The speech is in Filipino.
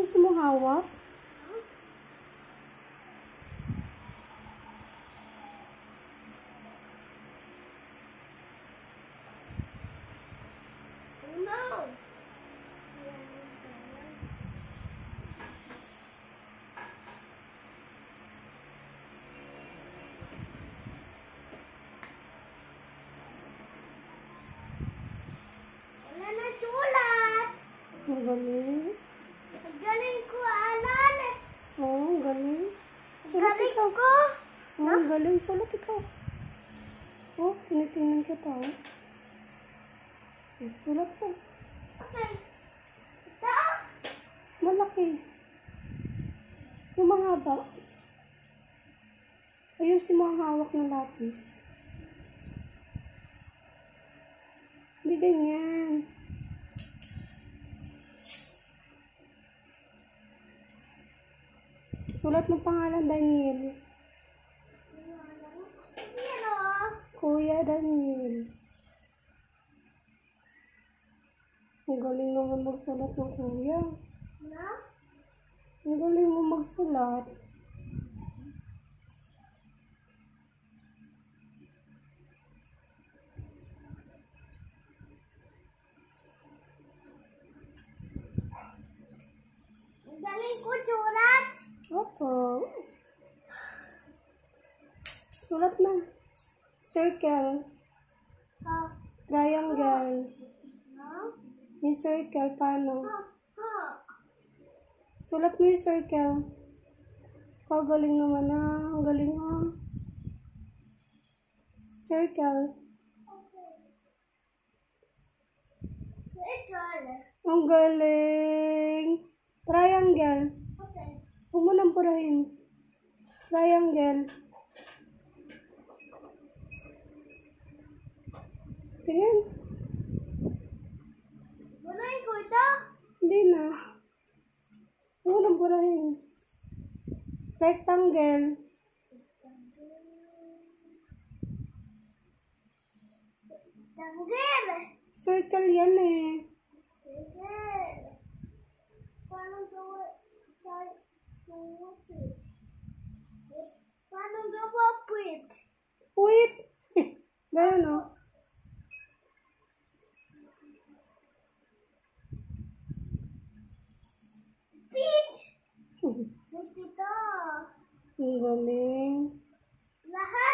gusto mong hawak? No. Wala na sulat. Ang galing. Ang galing ko, Alan. Oo, ang galing. Ang galing ko. Oo, ang galing. Sulat ikaw. Oh, tinitingnan kita. Oh. Sulat ko. Okay. Ito. Malaki. Yung mahaba. Ayusin mo ang hawak ng lapis. Hindi ganyan. Sulat mo pangalan, Daniel. Yan o. Kuya Daniel. Ang galing naman magsulat ng kuya. No? Ang galing mo magsulat. Ang galing ko sulat. Opo. Sulat na. Circle. Oh. Triangle. No? May circle. Paano? Oh. Sulat mo yung circle. Oh, galing naman na. Ang galing mo. Circle. Ito. Ang galing. Triangle. Okay. Huwag mo nang purahin. Triangle. Tingnan. Bunuin ko ito. Hindi na. Huwag mo nang purahin. Rectangle. Tanggil. Circle yan eh. Tanggil. Paano gawa? Paano gawa puwit? Wait. Ganun o. Pit. Pit ito. Ang galing. Lahat.